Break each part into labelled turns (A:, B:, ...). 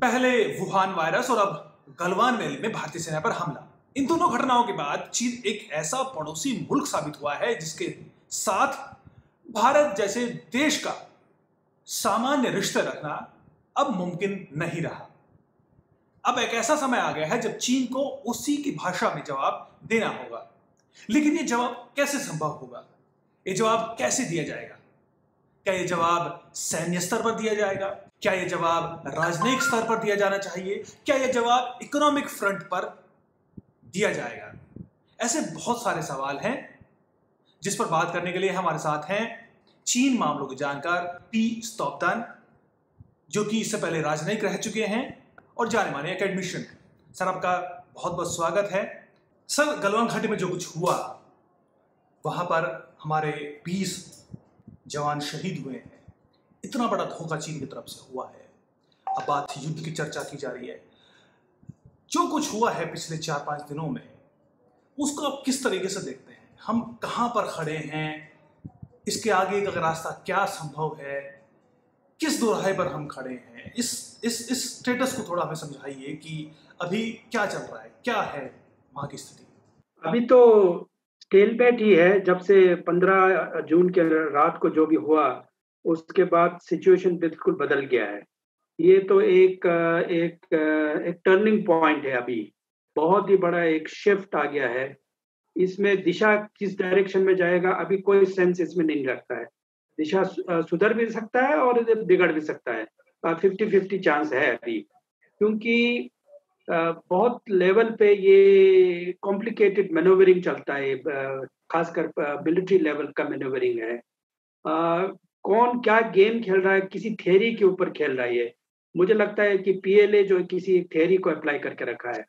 A: पहले Wuhan virus और अब गलवान वैली में भारतीय सेना पर हमला। इन दोनों घटनाओं के बाद चीन एक ऐसा पड़ोसी मुल्क साबित हुआ है जिसके साथ भारत जैसे देश का सामान्य रिश्ते रखना अब मुमकिन नहीं रहा। अब एक ऐसा समय आ गया है जब चीन को उसी की भाषा में जवाब देना होगा। लेकिन ये जवाब कैसे संभव होगा? ये जवाब कैसे दिया जाएगा? क्या ये जवाब सैन्य स्तर पर दिया जाएगा? क्या ये जवाब राजनयिक स्तर पर दिया जाना चाहिए? क्या ये जवाब इकोनॉमिक फ्रंट पर दिया जाएगा? ऐसे बहुत सारे सवाल हैं जिस पर बात करने के लिए हमारे साथ हैं चीन मामलों के जानकार पी स्तोब्दान, जो कि इससे पहले राजनयिक रह चुके हैं और जाने माने एकेडमिशियन हैं। सर, आपका बहुत बहुत स्वागत है। सर, गलवान घाटी में जो कुछ हुआ, वहां पर हमारे 20 जवान शहीद हुए हैं। इतना बड़ा धोखा चीन की तरफ से हुआ है। अब बात युद्ध की चर्चा की जा रही है। जो कुछ हुआ है पिछले 4-5 दिनों में, उसको आप किस तरीके से देखते हैं? हम कहां पर खड़े हैं? इसके आगे का रास्ता क्या संभव है? किस दोराहे पर हम खड़े हैं? इस स्टेटस को थोड़ा हमें समझाइए कि अभी क्या चल रहा है, क्या है वहां की स्थिति?
B: अभी तो स्टेलमेट ही है। जब से 15 जून के रात को जो भी हुआ, उसके बाद सिचुएशन बिल्कुल बदल गया है। ये तो एक टर्निंग पॉइंट है। अभी बहुत ही बड़ा एक शिफ्ट आ गया है। इसमें दिशा किस डायरेक्शन में जाएगा अभी कोई सेंस इसमें नहीं लगता है। दिशा सुधर भी सकता है और बिगड़ भी सकता है। 50-50 चांस है अभी, क्योंकि बहुत लेवल पे ये कॉम्प्लिकेटेड मैनूवरिंग चलता है। खासकर मिलिट्री लेवल का मैनूवरिंग है। कौन क्या गेम खेल रहा है, किसी थ्योरी के ऊपर खेल रहा है ये। मुझे लगता है कि पीएलए जो किसी एक थ्योरी को अप्लाई करके रखा है।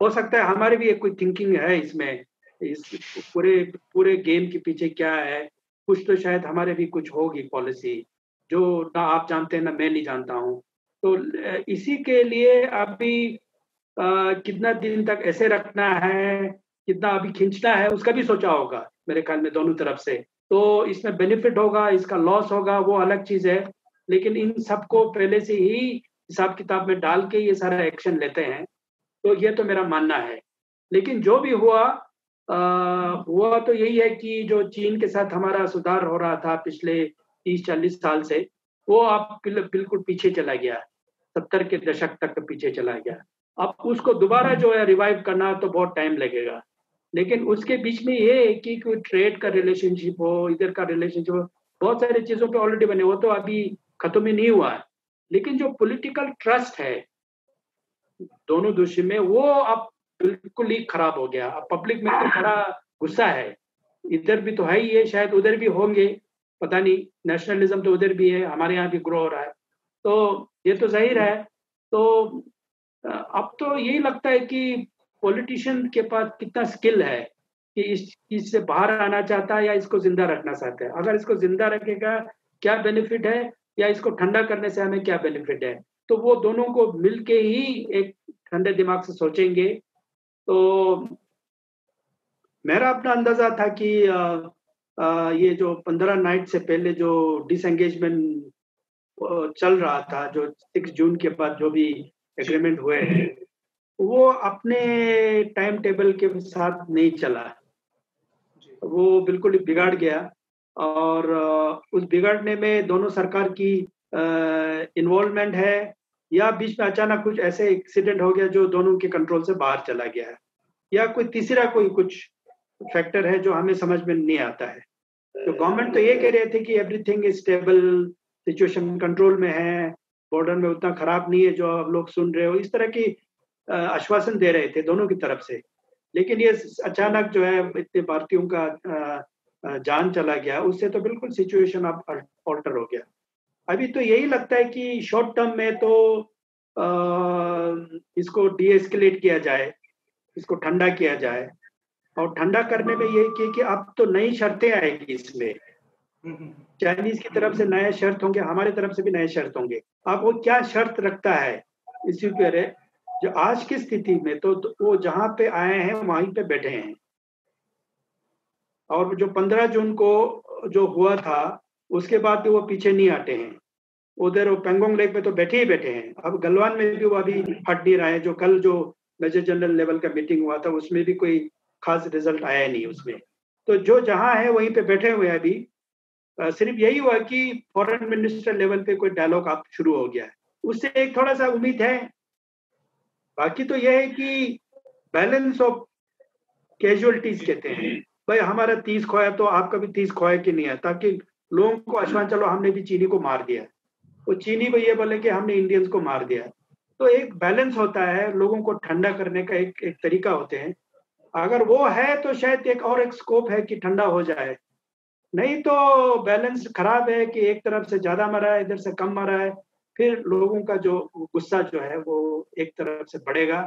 B: हो सकता है हमारी भी एक कोई थिंकिंग है इसमें, इस पूरे पूरे गेम के पीछे क्या है। कुछ तो शायद हमारे भी कुछ होगी पॉलिसी जो ना आप जानते हैं ना मैं नहीं जानता हूँ। तो इसी के लिए अभी कितना दिन तक ऐसे रखना है, कितना अभी खींचना है, उसका भी सोचा होगा मेरे ख्याल में दोनों तरफ से। तो इसमें बेनिफिट होगा, इसका लॉस होगा, वो अलग चीज है। लेकिन इन सबको पहले से ही हिसाब किताब में डाल के ये सारा एक्शन लेते हैं। तो ये तो मेरा मानना है। लेकिन जो भी हुआ हुआ तो यही है कि जो चीन के साथ हमारा सुधार हो रहा था पिछले 30-40 साल से, वो अब बिल्कुल पीछे चला गया। 70 के दशक तक पीछे चला गया। अब उसको दोबारा जो है रिवाइव करना तो बहुत टाइम लगेगा। लेकिन उसके बीच में ये है कि कोई ट्रेड का रिलेशनशिप हो, इधर का रिलेशनशिप हो, बहुत सारी चीजों पे ऑलरेडी बने, वो तो अभी खत्म ही नहीं हुआ है। लेकिन जो पॉलिटिकल ट्रस्ट है दोनों देशों में, वो अब बिल्कुल ही खराब हो गया। अब पब्लिक में तो बड़ा गुस्सा है। इधर भी तो है ही है, शायद उधर भी होंगे, पता नहीं। नेशनलिज्म तो उधर भी है, हमारे यहाँ भी ग्रो हो रहा है। तो ये तो जाहिर है। तो अब तो यही लगता है कि पॉलिटिशियन के पास कितना स्किल है कि इस चीज से बाहर आना चाहता है या इसको जिंदा रखना चाहता है। अगर इसको जिंदा रखेगा क्या बेनिफिट है, या इसको ठंडा करने से हमें क्या बेनिफिट है, तो वो दोनों को मिलके ही एक ठंडे दिमाग से सोचेंगे। तो मेरा अपना अंदाजा था कि ये जो 15 नाइट से पहले जो डिसएंगेजमेंट चल रहा था, जो 6 जून के बाद जो भी एग्रीमेंट हुए हैं, वो अपने टाइम टेबल के साथ नहीं चला। वो बिल्कुल ही बिगाड़ गया। और उस बिगड़ने में दोनों सरकार की इन्वॉल्वमेंट है, या बीच में अचानक कुछ ऐसे एक्सीडेंट हो गया जो दोनों के कंट्रोल से बाहर चला गया है, या कोई तीसरा कोई कुछ फैक्टर है जो हमें समझ में नहीं आता है। तो गवर्नमेंट तो ये कह रहे थे कि everything is stable, situation control में है, बॉर्डर में उतना खराब नहीं है जो आप लोग सुन रहे हो। इस तरह की आश्वासन दे रहे थे दोनों की तरफ से। लेकिन ये अचानक जो है इतने भारतीयों का जान चला गया, उससे तो बिल्कुल सिचुएशन अब ऑल्टर हो गया। अभी तो यही लगता है कि शॉर्ट टर्म में तो इसको डीएस्केलेट किया जाए, इसको ठंडा किया जाए। और ठंडा करने में ये कि अब तो नई शर्तें आएगी इसमें। चाइनीज की तरफ से नए शर्त होंगे, हमारी तरफ से भी नए शर्त होंगे। अब वो क्या शर्त रखता है इसी पर, जो आज की स्थिति में तो वो जहां पे आए हैं वहीं पे बैठे हैं। और जो 15 जून को जो हुआ था, उसके बाद भी वो पीछे नहीं हटे हैं। उधर वो पेंगोंग लेक में तो बैठे ही बैठे हैं। अब गलवान में भी वो अभी हट नहीं रहा है। जो कल जो मेजर जनरल लेवल का मीटिंग हुआ था उसमें भी कोई खास रिजल्ट आया नहीं उसमें। तो जो जहां है वहीं पे बैठे हुए हैं अभी। सिर्फ यही हुआ कि फॉरेन मिनिस्टर लेवल पे कोई डायलॉग आप शुरू हो गया है, उससे एक थोड़ा सा उम्मीद है। बाकी तो यह है कि बैलेंस ऑफ कैजुअलिटीज कहते हैं, भाई हमारा 30 खोया तो आपका भी 30 खोया कि नहीं है, ताकि लोगों को आश्वासन चलो हमने भी चीनी को मार दिया, वो चीनी को ये बोले कि हमने इंडियंस को मार दिया। तो एक बैलेंस होता है, लोगों को ठंडा करने का एक तरीका होते हैं। अगर वो है तो शायद एक स्कोप है कि ठंडा हो जाए, नहीं तो बैलेंस खराब है कि एक तरफ से ज्यादा मरा है, इधर से कम मरा है, फिर लोगों का जो गुस्सा जो है वो एक तरफ से बढ़ेगा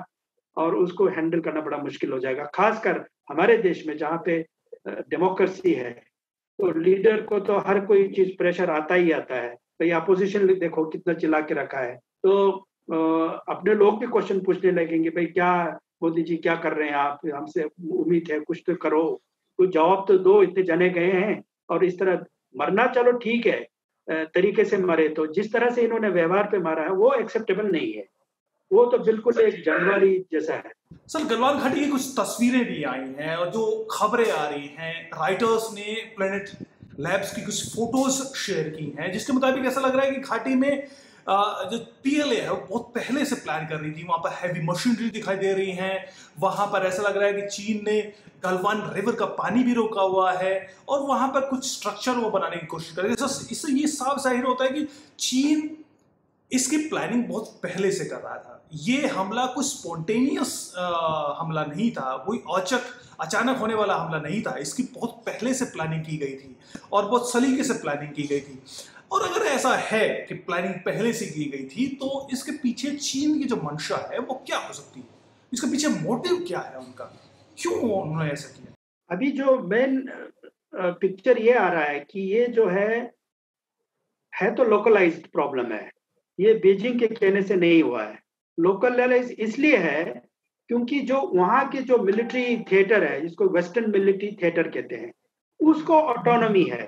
B: और उसको हैंडल करना बड़ा मुश्किल हो जाएगा। खासकर हमारे देश में जहाँ पे डेमोक्रेसी है, तो लीडर को तो हर कोई चीज प्रेशर आता ही आता है। तो अपोजिशन देखो कितना चिल्ला के रखा है, तो अपने लोग भी क्वेश्चन पूछने लगेंगे, भाई क्या मोदी जी क्या कर रहे हैं आप, हमसे उम्मीद है कुछ तो करो, तो जवाब तो दो, इतने जने गए हैं। और इस तरह मरना चलो ठीक है, तरीके से मरे, तो जिस तरह से इन्होंने व्यवहार पे मारा है वो एक्सेप्टेबल नहीं है। वो तो बिल्कुल एक जानवरी जैसा है।
A: सर गलवान घाटी की कुछ तस्वीरें भी आई हैं और जो खबरें आ रही हैं, राइटर्स ने प्लेनेट लैब्स की कुछ फोटोज शेयर की हैं, जिसके मुताबिक ऐसा लग रहा है कि घाटी में जो पीएलए है वो बहुत पहले से प्लान कर रही थी। वहां पर हैवी मशीनरी दिखाई दे रही हैं, वहां पर ऐसा लग रहा है कि चीन ने गलवान रिवर का पानी भी रोका हुआ है और वहां पर कुछ स्ट्रक्चर वो बनाने की कोशिश कर रही है। इससे ये साफ जाहिर होता है कि चीन इसकी प्लानिंग बहुत पहले से कर रहा था। ये हमला कुछ स्पॉन्टेनियस हमला नहीं था, कोई औचक अचानक होने वाला हमला नहीं था। इसकी बहुत पहले से प्लानिंग की गई थी और बहुत सलीके से प्लानिंग की गई थी। और अगर ऐसा है कि प्लानिंग पहले से की गई थी, तो इसके पीछे चीन की जो मंशा है वो क्या हो सकती है? इसके पीछे मोटिव क्या है उनका, क्यों उन्होंने ऐसा किया?
B: अभी जो मेन पिक्चर ये आ रहा है कि ये जो है तो लोकलाइज्ड प्रॉब्लम है। ये बीजिंग के कहने से नहीं हुआ है। लोकलाइज इसलिए है क्योंकि जो वहाँ के जो मिलिट्री थिएटर है, जिसको वेस्टर्न मिलिट्री थिएटर कहते हैं, उसको ऑटोनॉमी है।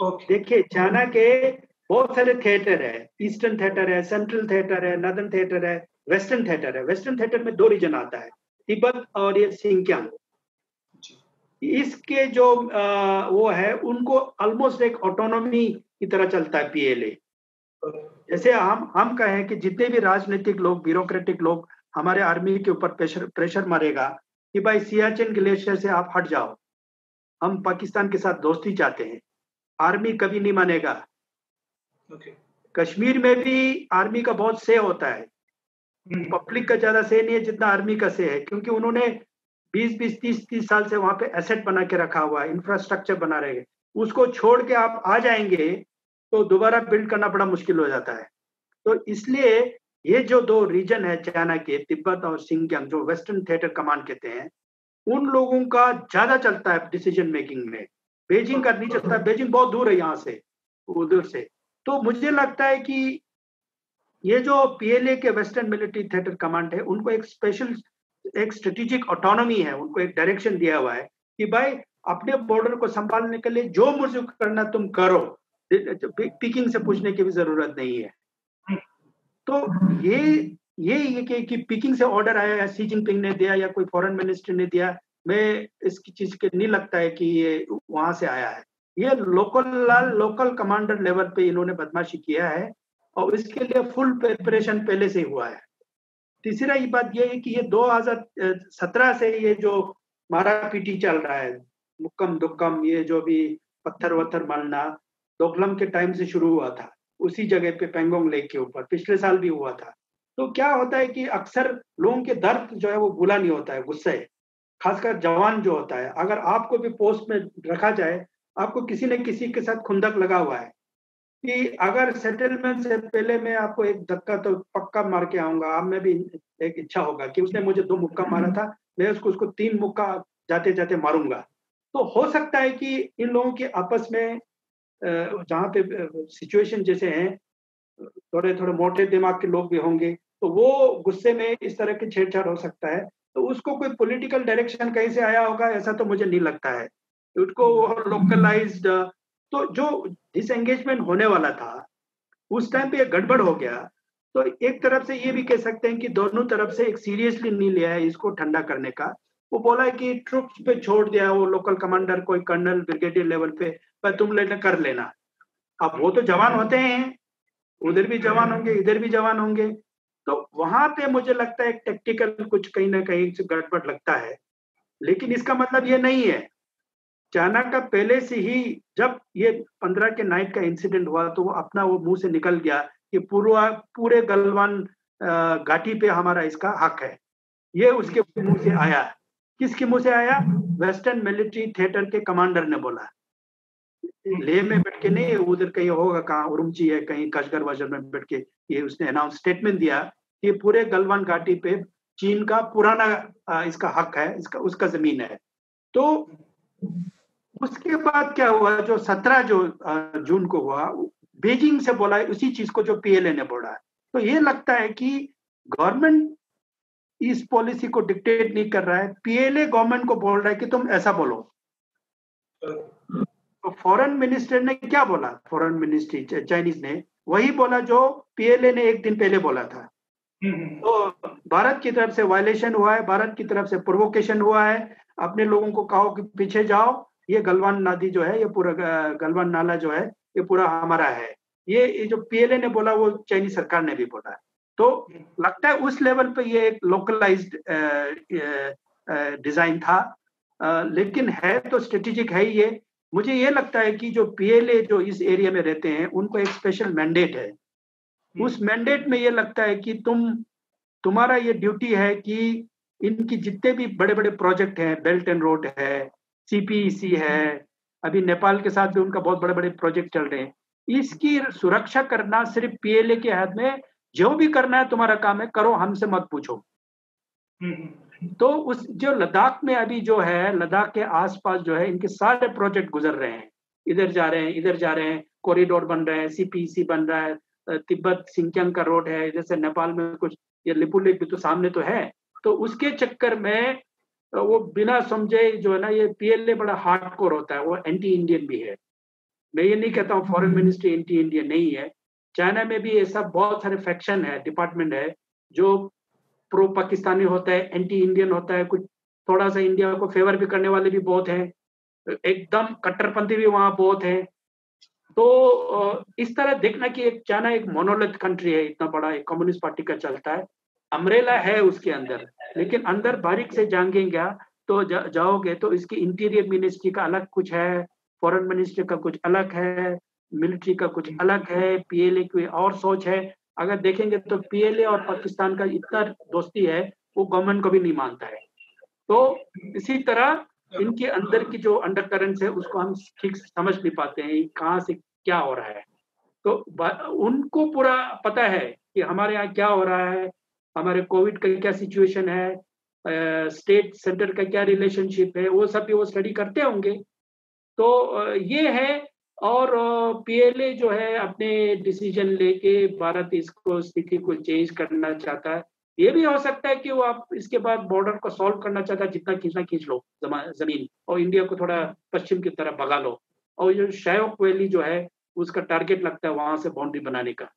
B: देखिए चाइना के बहुत सारे थिएटर है, ईस्टर्न थिएटर है, सेंट्रल थिएटर है, नॉर्दर्न थिएटर है, वेस्टर्न थिएटर है। वेस्टर्न थिएटर में दो रीजन आता है, तिब्बत और ये सिंकियांग। इसके जो वो है, उनको ऑलमोस्ट एक ऑटोनॉमी की तरह चलता है पीएलए। जैसे हम कहें कि जितने भी राजनीतिक लोग, ब्यूरोक्रेटिक लोग हमारे आर्मी के ऊपर प्रेशर मारेगा कि भाई सियाचिन ग्लेशियर से आप हट जाओ, हम पाकिस्तान के साथ दोस्ती चाहते हैं, आर्मी कभी नहीं मानेगा। कश्मीर में भी आर्मी का बहुत से होता है, पब्लिक का ज्यादा से नहीं है जितना आर्मी का से है, क्योंकि उन्होंने 20-20, 30-30 साल से वहां पे एसेट बना के रखा हुआ है, इंफ्रास्ट्रक्चर बना रहे हैं। उसको छोड़ के आप आ जाएंगे तो दोबारा बिल्ड करना बड़ा मुश्किल हो जाता है। तो इसलिए ये जो दो रीजन है चाइना के, तिब्बत और सिंकियांग, जो वेस्टर्न थिएटर कमांड कहते हैं, उन लोगों का ज्यादा चलता है डिसीजन मेकिंग में। बीजिंग का नहीं चलता, बीजिंग बहुत दूर है यहाँ से, उधर से। तो मुझे लगता है कि ये जो पीएलए के वेस्टर्न मिलिट्री थिएटर कमांड है, उनको एक स्पेशल, एक स्ट्रेटेजिक ऑटोनॉमी है, उनको एक डायरेक्शन दिया हुआ है कि भाई अपने बॉर्डर को संभालने के लिए जो मुझे करना तुम करो, पीकिंग से पूछने की भी जरूरत नहीं है। तो ये कि पीकिंग से ऑर्डर आया या शी जिनपिंग ने दिया या कोई फॉरेन मिनिस्टर ने दिया, मैं इसकी चीज के नहीं लगता है कि ये वहां से आया है। ये लोकल कमांडर लेवल पे इन्होंने बदमाशी किया है और इसके लिए फुल प्रिपरेशन पहले से हुआ है। तीसरा ये बात ये है कि ये 2017 से ये जो मारा पीटी चल रहा है, मुक्कम दुक्कम, ये जो भी पत्थर वत्थर मारना दोकलम के टाइम से शुरू हुआ था, उसी जगह पे पेंगोंग लेक के ऊपर पिछले साल भी हुआ था। तो क्या होता है कि अक्सर लोगों के दर्द जो है वो भूला नहीं होता है, गुस्से, खासकर जवान जो होता है। अगर आपको भी पोस्ट में रखा जाए, आपको किसी न किसी के साथ खुंदक लगा हुआ है कि अगर सेटलमेंट से पहले मैं आपको एक धक्का तो पक्का मार के आऊंगा। आप में भी एक इच्छा होगा कि उसने मुझे 2 मुक्का मारा था, मैं उसको 3 मुक्का जाते जाते मारूंगा। तो हो सकता है कि इन लोगों के आपस में जहाँ पे सिचुएशन जैसे हैं, थोड़े थोड़े मोटे दिमाग के लोग भी होंगे, तो वो गुस्से में इस तरह की छेड़छाड़ हो सकता है। तो उसको कोई पॉलिटिकल डायरेक्शन कहीं से आया होगा, ऐसा तो मुझे नहीं लगता है। उसको लोकलाइज्ड, तो जो डिसएंगेजमेंट होने वाला था उस टाइम पे गड़बड़ हो गया। तो एक तरफ से ये भी कह सकते हैं कि दोनों तरफ से एक सीरियसली नहीं लिया है इसको ठंडा करने का। वो बोला है कि ट्रुप्स पे छोड़ दिया, वो लोकल कमांडर कोई कर्नल ब्रिगेडियर लेवल पे, पर तुम लेना कर लेना। अब वो तो जवान होते हैं, उधर भी जवान होंगे, इधर भी जवान होंगे। तो वहां पे मुझे लगता है टेक्टिकल कुछ कहीं ना कहीं से गड़बड़ लगता है। लेकिन इसका मतलब ये नहीं है, चाइना का पहले से ही जब ये 15 के नाइट का इंसिडेंट हुआ तो वो अपना वो मुंह से निकल गया कि पूरा पूरे गलवान घाटी पे हमारा इसका हक है। ये उसके मुंह से आया। किसके मुंह से आया? वेस्टर्न मिलिट्री थिएटर के कमांडर ने बोला। लेह में बैठ के नहीं, उधर कहीं होगा कहाँ, उरुमची है कहीं, कशगर वजर में बैठ के ये उसने अनाउंस स्टेटमेंट दिया कि पूरे गलवान घाटी पे चीन का पुराना इसका हक है, इसका उसका जमीन है। तो उसके बाद क्या हुआ, जो 17 जो जून को हुआ, बीजिंग से बोला है उसी चीज को जो पीएलए ने बोला है। तो ये लगता है कि गवर्नमेंट इस पॉलिसी को डिक्टेट नहीं कर रहा है, पीएलए गवर्नमेंट को बोल रहा है कि तुम ऐसा बोलो। तो फॉरेन मिनिस्टर ने क्या बोला? फॉरेन मिनिस्ट्री चाइनीज ने वही बोला जो पीएलए ने एक दिन पहले बोला था। तो भारत की तरफ से वायलेशन हुआ है, भारत की तरफ से प्रोवोकेशन हुआ है। अपने लोगों को कहो कि पीछे जाओ, ये गलवान नदी जो है, ये पूरा गलवान नाला जो है, ये पूरा हमारा है। ये जो पीएलए ने बोला वो चाइनीज सरकार ने भी बोला है। तो लगता है उस लेवल पे ये एक लोकलाइज्ड डिजाइन था, लेकिन है तो स्ट्रेटेजिक है ही ये। मुझे ये लगता है कि जो पीएलए जो इस एरिया में रहते हैं उनको एक स्पेशल मैंडेट है। उस मैंडेट में ये लगता है कि तुम्हारा ये ड्यूटी है कि इनकी जितने भी बड़े बड़े प्रोजेक्ट हैं, बेल्ट एंड रोड है, सीपीईसी है, अभी नेपाल के साथ भी उनका बहुत बड़े बड़े प्रोजेक्ट चल रहे हैं, इसकी सुरक्षा करना सिर्फ पीएलए के हाथ में। जो भी करना है तुम्हारा काम है, करो, हमसे मत पूछो। तो उस जो लद्दाख में अभी जो है, लद्दाख के आसपास जो है, इनके सारे प्रोजेक्ट गुजर रहे हैं, इधर जा रहे हैं, इधर जा रहे हैं, कॉरिडोर बन रहे हैं, सीपीसी बन रहा है, तिब्बत सिंकियांग का रोड है, जैसे नेपाल में कुछ, ये लिपुलेख भी तो सामने तो है। तो उसके चक्कर में वो बिना समझे जो है ना, ये पीएलए बड़ा हार्डकोर होता है, वो एंटी इंडियन भी है। मैं ये नहीं कहता हूँ फॉरेन मिनिस्ट्री एंटी इंडियन नहीं है, चाइना में भी ऐसा बहुत सारे फैक्शन है, डिपार्टमेंट है जो प्रो पाकिस्तानी होता है, एंटी इंडियन होता है, कुछ थोड़ा सा इंडिया को फेवर भी करने वाले भी बहुत हैं, एकदम कट्टरपंथी भी वहाँ बहुत है। तो इस तरह देखना कि एक चाइना एक मोनोलिथ कंट्री है, इतना बड़ा, एक कम्युनिस्ट पार्टी का चलता है, अम्ब्रेला है उसके अंदर, लेकिन अंदर बारीक से जाएंगे तो जाओगे तो इसकी इंटीरियर मिनिस्ट्री का अलग कुछ है, फॉरेन मिनिस्ट्री का कुछ अलग है, मिलिट्री का कुछ अलग है, पीएलए की और सोच है। अगर देखेंगे तो पीएलए और पाकिस्तान का इतना दोस्ती है, वो गवर्नमेंट को भी नहीं मानता है। तो इसी तरह इनके अंदर की जो अंडर करंट्स है उसको हम ठीक से समझ नहीं पाते हैं, कहाँ से क्या हो रहा है। तो उनको पूरा पता है कि हमारे यहाँ क्या हो रहा है, हमारे कोविड का क्या सिचुएशन है, स्टेट सेंटर का क्या रिलेशनशिप है, वो सब भी वो स्टडी करते होंगे। तो ये है। और पीएलए जो है अपने डिसीजन लेके भारत इसको स्थिति को चेंज करना चाहता है। ये भी हो सकता है कि वो आप इसके बाद बॉर्डर को सॉल्व करना चाहता है, जितना खींचना खींच लो जमीन, और इंडिया को थोड़ा पश्चिम की तरफ भगा लो, और जो शायोक वैली जो है उसका टारगेट लगता है वहां से बाउंड्री बनाने का।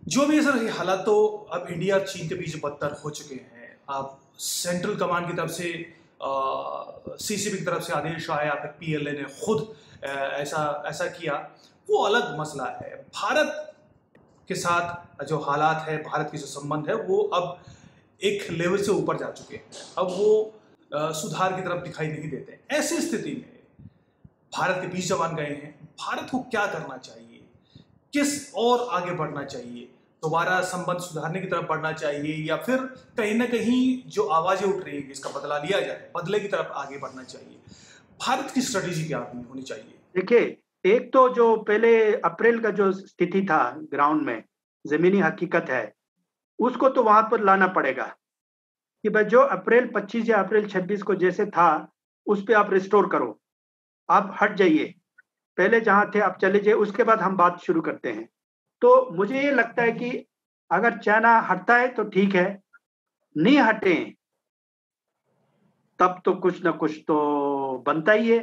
A: जो भी सर ये हालात तो अब इंडिया चीन के बीच बदतर हो चुके हैं। आप सेंट्रल कमांड की तरफ से सीसीपी की तरफ से आदेश आया, फिर पीएलए ने खुद ऐसा ऐसा किया, वो अलग मसला है। भारत के साथ जो हालात है, भारत के जो संबंध है, वो अब एक लेवल से ऊपर जा चुके हैं। अब वो सुधार की तरफ दिखाई नहीं देते। ऐसी स्थिति में भारत के 20 जवान गए हैं, भारत को क्या करना चाहिए, किस और आगे बढ़ना चाहिए? दोबारा संबंध सुधारने की तरफ बढ़ना चाहिए, या फिर कहीं ना कहीं जो आवाजें उठ रही है इसका बदला लिया जाए, बदले की तरफ आगे बढ़ना चाहिए? भारत की स्ट्रेटेजी क्या होनी चाहिए?
B: देखिए, एक तो जो पहले अप्रैल का जो स्थिति था ग्राउंड में, जमीनी हकीकत है, उसको तो वहां पर लाना पड़ेगा कि भाई जो अप्रैल 25 या अप्रैल 26 को जैसे था उस पर आप रिस्टोर करो, आप हट जाइए, पहले जहां थे आप चले जाइए, उसके बाद हम बात शुरू करते हैं। तो मुझे ये लगता है कि अगर चाइना हटता है तो ठीक है, नहीं हटे तब तो कुछ ना कुछ तो बनता ही है।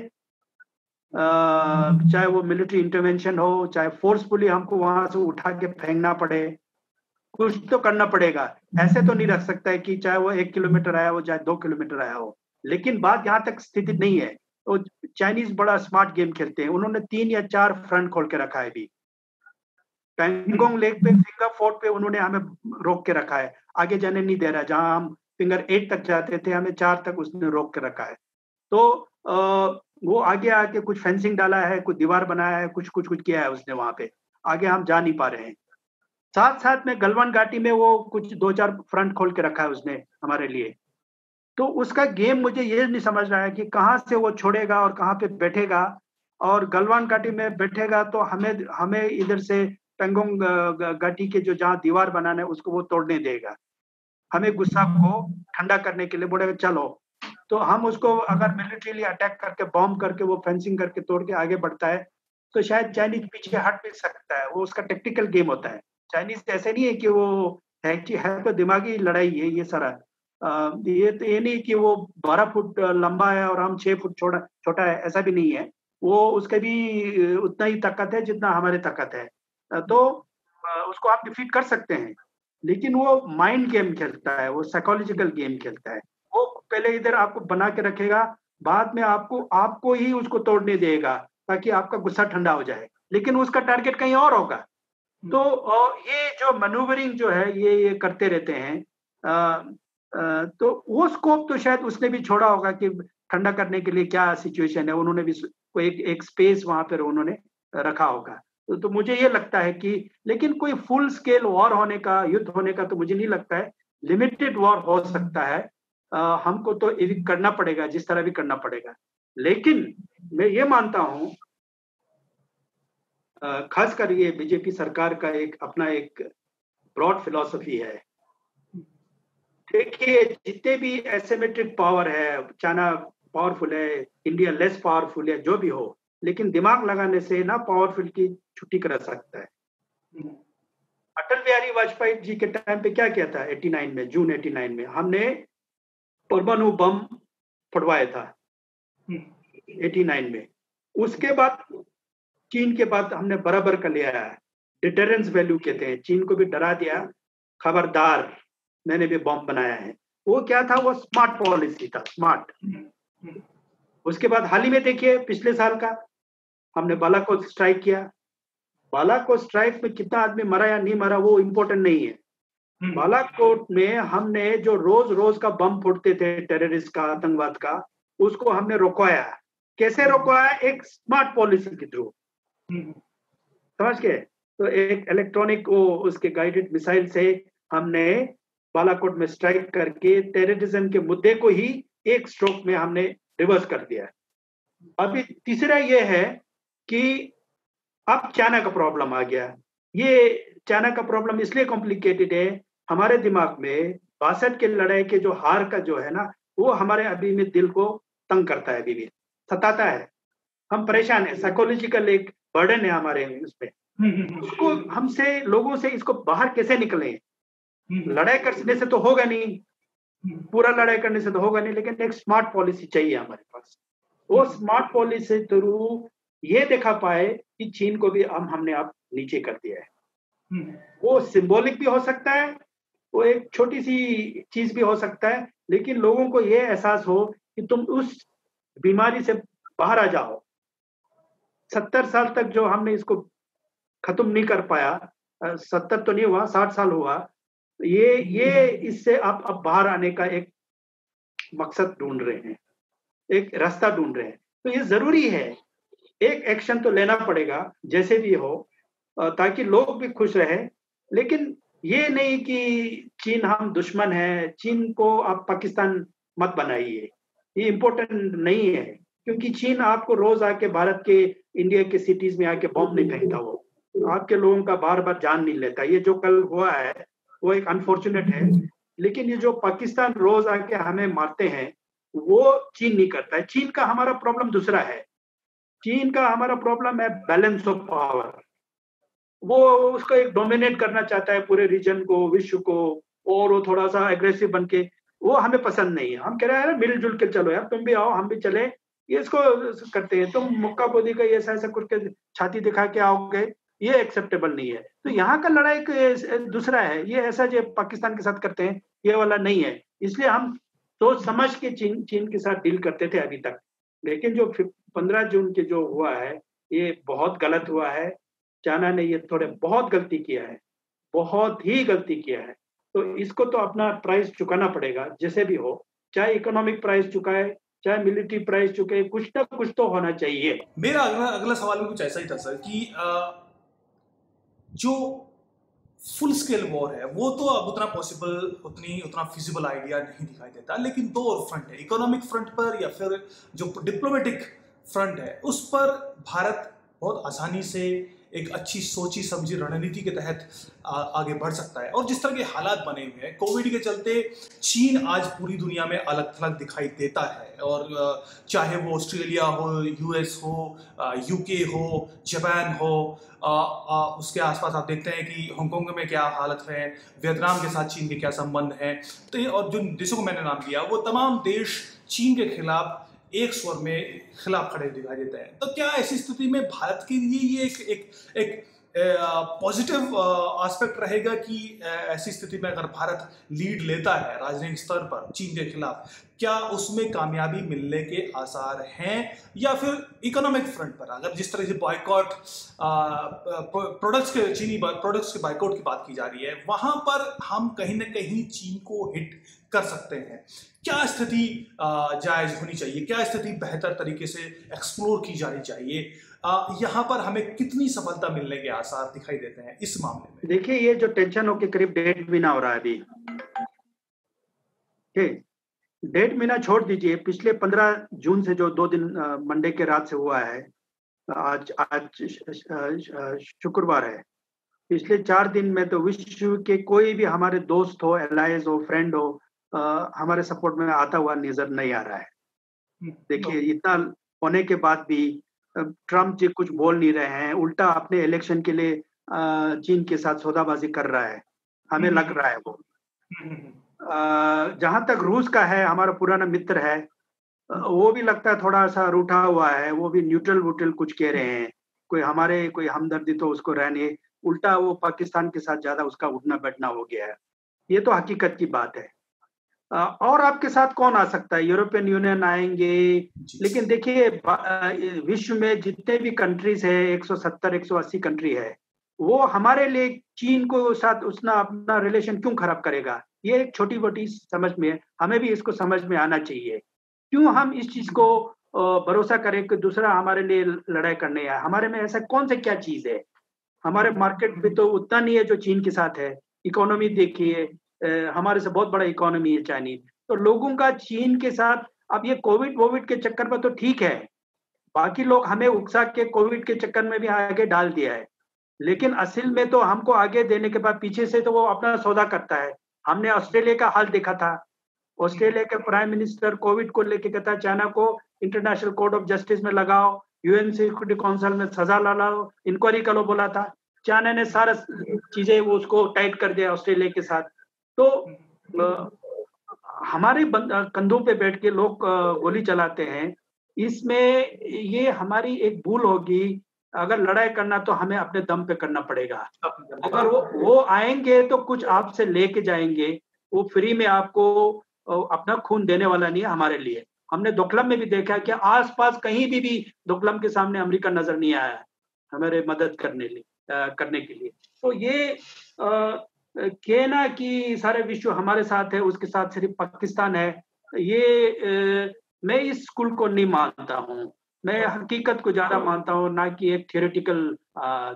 B: चाहे वो मिलिट्री इंटरवेंशन हो, चाहे फोर्सफुली हमको वहां से उठा के फेंकना पड़े, कुछ तो करना पड़ेगा। ऐसे तो नहीं रख सकता है कि चाहे वो 1 किलोमीटर आया हो चाहे 2 किलोमीटर आया हो। लेकिन बात यहाँ तक स्थिति नहीं है। तो चाइनीज बड़ा स्मार्ट गेम खेलते हैं, उन्होंने 3 या 4 फ्रंट खोल के रखा है अभी। पैंगोंग लेक पे फिंगर फोर्ट पे उन्होंने हमें रोक के रखा है, आगे जाने नहीं दे रहा है। जहां हम फिंगर 8 तक जाते थे, हमें 4 तक उसने रोक के रखा है। तो वो आगे आके कुछ फेंसिंग डाला है, कुछ दीवार बनाया है, कुछ कुछ कुछ किया है उसने वहां पे, आगे हम जा नहीं पा रहे हैं। साथ साथ में गलवान घाटी में वो कुछ 2-4 फ्रंट खोल के रखा है उसने हमारे लिए। तो उसका गेम मुझे ये नहीं समझ रहा है कि कहाँ से वो छोड़ेगा और कहाँ पे बैठेगा। और गलवान घाटी में बैठेगा तो हमें हमें इधर से पेंगोंग घाटी के जो जहाँ दीवार बनाना है उसको वो तोड़ने देगा। हमें गुस्सा को ठंडा करने के लिए बोलेगा चलो। तो हम उसको अगर मिलिट्रीली अटैक करके बॉम्ब करके वो फेंसिंग करके तोड़ के आगे बढ़ता है तो शायद चाइनीज पीछे हट भी सकता है। वो उसका टेक्टिकल गेम होता है। चाइनीज ऐसे नहीं है कि वो है तो दिमागी लड़ाई है ये सारा। ये तो ये नहीं कि वो 12 फुट लंबा है और हम 6 फुट छोटा छोटा है, ऐसा भी नहीं है। वो उसका भी उतना ही ताकत है जितना हमारे ताकत है। तो उसको आप डिफीट कर सकते हैं। लेकिन वो माइंड गेम खेलता है, वो साइकोलॉजिकल गेम खेलता है। वो पहले इधर आपको बना के रखेगा, बाद में आपको आपको ही उसको तोड़ने देगा ताकि आपका गुस्सा ठंडा हो जाए, लेकिन उसका टारगेट कहीं और होगा। तो ये जो मैन्यूवरिंग जो है ये करते रहते हैं। तो वो स्कोप तो शायद उसने भी छोड़ा होगा कि ठंडा करने के लिए क्या सिचुएशन है, उन्होंने भी कोई एक स्पेस वहां पर उन्होंने रखा होगा। तो मुझे ये लगता है कि लेकिन कोई फुल स्केल वॉर होने का, युद्ध होने का तो मुझे नहीं लगता है। लिमिटेड वॉर हो सकता है। हमको तो एविक्ट करना पड़ेगा, जिस तरह भी करना पड़ेगा। लेकिन मैं ये मानता हूं, खासकर ये बीजेपी सरकार का एक अपना एक ब्रॉड फिलॉसफी है। देखिए जितने भी एसिमेट्रिक पावर है, चाइना पावरफुल है, इंडिया लेस पावरफुल है, जो भी हो, लेकिन दिमाग लगाने से ना पावरफुल की छुट्टी करा सकता है। अटल बिहारी वाजपेयी जी के टाइम पे क्या किया था 89 में, जून 89 में हमने परमाणु बम फटवाया था 89 में। उसके बाद चीन के बाद हमने बराबर का लिया है। डिटरेंस वैल्यू कहते हैं, चीन को भी डरा दिया, खबरदार मैंने भी बॉम्ब बनाया है। वो क्या था, वो स्मार्ट पॉलिसी था, स्मार्ट। उसके बाद हाल ही में देखिए पिछले साल का हमने बालाकोट स्ट्राइक किया। बालाकोट स्ट्राइक में कितना आदमी मरा या नहीं मरा वो इम्पोर्टेंट नहीं है। बालाकोट में हमने जो रोज रोज का बम फूटते थे टेररिस्ट का, आतंकवाद का, उसको हमने रोकवाया। कैसे रोकवाया? एक स्मार्ट पॉलिसी के थ्रू, समझ के। तो एक इलेक्ट्रॉनिक वो उसके गाइडेड मिसाइल से हमने बालाकोट में स्ट्राइक करके टेररिज्म के मुद्दे को ही एक स्ट्रोक में हमने रिवर्स कर दिया। अभी तीसरा ये है कि अब चाइना का प्रॉब्लम आ गया। ये चाइना का प्रॉब्लम इसलिए कॉम्प्लिकेटेड है, हमारे दिमाग में 62 के लड़ाई के जो हार का जो है ना, वो हमारे अभी में दिल को तंग करता है, अभी भी सताता है। हम परेशान है, साइकोलॉजिकल एक बर्डन है हमारे उसपे। उसको हमसे लोगों से इसको बाहर कैसे निकले? लड़ाई करने से तो होगा नहीं, पूरा लड़ाई करने से तो होगा नहीं, लेकिन एक स्मार्ट पॉलिसी चाहिए हमारे पास। वो स्मार्ट पॉलिसी थ्रू ये देखा पाए कि चीन को भी हमने आप नीचे कर दिया है। वो सिंबॉलिक भी हो सकता है, वो एक छोटी सी चीज भी हो सकता है, लेकिन लोगों को ये एहसास हो कि तुम उस बीमारी से बाहर आ जाओ। 70 साल तक जो हमने इसको खत्म नहीं कर पाया, 70 तो नहीं हुआ, 60 साल हुआ, ये इससे आप अब बाहर आने का एक मकसद ढूंढ रहे हैं, एक रास्ता ढूंढ रहे हैं। तो ये जरूरी है, एक एक्शन तो लेना पड़ेगा जैसे भी हो, ताकि लोग भी खुश रहे। लेकिन ये नहीं कि चीन हम दुश्मन है, चीन को आप पाकिस्तान मत बनाइए, ये इम्पोर्टेंट नहीं है। क्योंकि चीन आपको रोज आके भारत के, इंडिया के सिटीज में आके बॉम्ब नहीं फेंकता, वो आपके लोगों का बार बार जान नहीं लेता। ये जो कल हुआ है वो एक अनफॉर्चुनेट है, लेकिन ये जो पाकिस्तान रोज आके हमें मारते हैं वो चीन नहीं करता है। चीन का हमारा प्रॉब्लम दूसरा है। चीन का हमारा प्रॉब्लम है बैलेंस ऑफ पावर। वो उसको एक डोमिनेट करना चाहता है पूरे रीजन को, विश्व को, और वो थोड़ा सा एग्रेसिव बन के, वो हमें पसंद नहीं है। हम कह रहे हैं मिलजुल के चलो यार, तुम भी आओ हम भी चले, ये इसको करते हैं। तुम मुक्का बोधी का ऐसा ऐसा करके छाती दिखा के आओगे, ये एक्सेप्टेबल नहीं है। तो यहाँ का लड़ाई दूसरा है, ये ऐसा जो पाकिस्तान के साथ करते हैं ये वाला नहीं है। इसलिए हम सोच समझ के चीन के साथ डील करते थे अभी तक। लेकिन जो 15 जून के जो हुआ है ये बहुत गलत हुआ है। चाइना ने ये थोड़े बहुत गलती किया है, बहुत ही गलती किया है। तो इसको तो अपना प्राइस चुकाना पड़ेगा जैसे भी हो, चाहे इकोनॉमिक प्राइस चुकाए, चाहे मिलिट्री प्राइस चुके, कुछ ना कुछ तो होना चाहिए।
A: मेरा अगला सवाल भी कुछ ऐसा ही था सर कि जो फुल स्केल वॉर है वो तो अब उतना पॉसिबल, उतना फिजिबल आइडिया नहीं दिखाई देता, लेकिन दो और फ्रंट है, इकोनॉमिक फ्रंट पर या फिर जो डिप्लोमेटिक फ्रंट है उस पर भारत बहुत आसानी से एक अच्छी सोची समझी रणनीति के तहत आगे बढ़ सकता है। और जिस तरह के हालात बने हुए हैं कोविड के चलते, चीन आज पूरी दुनिया में अलग थलग दिखाई देता है। और चाहे वो ऑस्ट्रेलिया हो, यूएस हो, यूके हो, जापान हो, उसके आसपास आप देखते हैं कि हांगकांग में क्या हालत है, वियतनाम के साथ चीन के क्या संबंध हैं। तो और जो देशों को मैंने नाम लिया वो तमाम देश चीन के खिलाफ एक स्वर में खिलाफ खड़े दिखाई देते हैं। तो क्या ऐसी स्थिति में भारत के लिए ये एक पॉजिटिव एस्पेक्ट रहेगा कि ऐसी स्थिति में अगर भारत लीड लेता है राजनीतिक स्तर पर चीन के खिलाफ, क्या उसमें कामयाबी मिलने के आसार हैं? या फिर इकोनॉमिक फ्रंट पर अगर जिस तरह से बॉयकॉट चीनी प्रोडक्ट्स के बॉयकॉट की बात की जा रही है, वहां पर हम कहीं ना कहीं चीन को हिट कर सकते हैं। क्या स्थिति जायज होनी चाहिए? क्या स्थिति बेहतर तरीके से एक्सप्लोर की जानी चाहिए? यहाँ पर हमें कितनी सफलता मिलने के आसार दिखाई देते हैं इस मामले में?
B: देखिए, ये जो टेंशन हो के करीब 1.5 महीना हो रहा है अभी, ठीक, 1.5 महीना छोड़ दीजिए। पिछले 15 जून से जो 2 दिन मंडे के रात से हुआ है, आज शुक्रवार है, पिछले 4 दिन में तो विश्व के कोई भी हमारे दोस्त हो, एलाइज हो, फ्रेंड हो, हमारे सपोर्ट में आता हुआ नजर नहीं आ रहा है। देखिए, इतना होने के बाद भी ट्रम्प जी कुछ बोल नहीं रहे हैं, उल्टा अपने इलेक्शन के लिए चीन के साथ सौदाबाजी कर रहा है, हमें लग रहा है वो। जहां तक रूस का है, हमारा पुराना मित्र है, वो भी लगता है थोड़ा सा रूठा हुआ है, वो भी न्यूट्रल कुछ कह रहे हैं, कोई हमदर्दी तो उसको रहने, उल्टा वो पाकिस्तान के साथ ज्यादा उसका उठना बैठना हो गया है। ये तो हकीकत की बात है। और आपके साथ कौन आ सकता है? यूरोपियन यूनियन आएंगे, लेकिन देखिए विश्व में जितने भी कंट्रीज है, 170-180 कंट्री है, वो हमारे लिए चीन को साथ उसना अपना रिलेशन क्यों खराब करेगा? ये एक छोटी मोटी समझ में है, हमें भी इसको समझ में आना चाहिए। क्यों हम इस चीज को भरोसा करें कि दूसरा हमारे लिए लड़ाई करने आए? हमारे में ऐसा कौन सा क्या चीज है? हमारे मार्केट में तो उतना नहीं है जो चीन के साथ है। इकोनॉमी देखिए, हमारे से बहुत बड़ा इकोनॉमी है चाइनीज। तो लोगों का चीन के साथ, अब ये कोविड के चक्कर में तो ठीक है, बाकी लोग हमें उकसा के कोविड के चक्कर में भी आगे डाल दिया है, लेकिन असल में तो हमको आगे देने के बाद पीछे से तो वो अपना सौदा करता है। हमने ऑस्ट्रेलिया का हाल देखा था, ऑस्ट्रेलिया के प्राइम मिनिस्टर कोविड को लेके कहता चाइना को इंटरनेशनल कोर्ट ऑफ जस्टिस में लगाओ, यूएन सिक्योरिटी काउंसिल में सजा ला, इंक्वायरी करो बोला था। चाइना ने सारा चीजें वो उसको टाइट कर दिया ऑस्ट्रेलिया के साथ। तो हमारे कंधों पे बैठ के लोग गोली चलाते हैं, इसमें ये हमारी एक भूल होगी। अगर लड़ाई करना तो हमें अपने दम पे करना पड़ेगा। अगर वो आएंगे तो कुछ आपसे लेके जाएंगे, वो फ्री में आपको अपना खून देने वाला नहीं है हमारे लिए। हमने दोकलम में भी देखा कि आसपास कहीं भी दोकलम के सामने अमेरिका नजर नहीं आया हमारे मदद करने के लिए। तो ये कहना कि सारे विश्व हमारे साथ है, उसके साथ सिर्फ पाकिस्तान है, ये मैं इस स्कूल को नहीं मानता हूँ। मैं हकीकत को ज्यादा मानता हूँ, ना कि एक थियोरेटिकल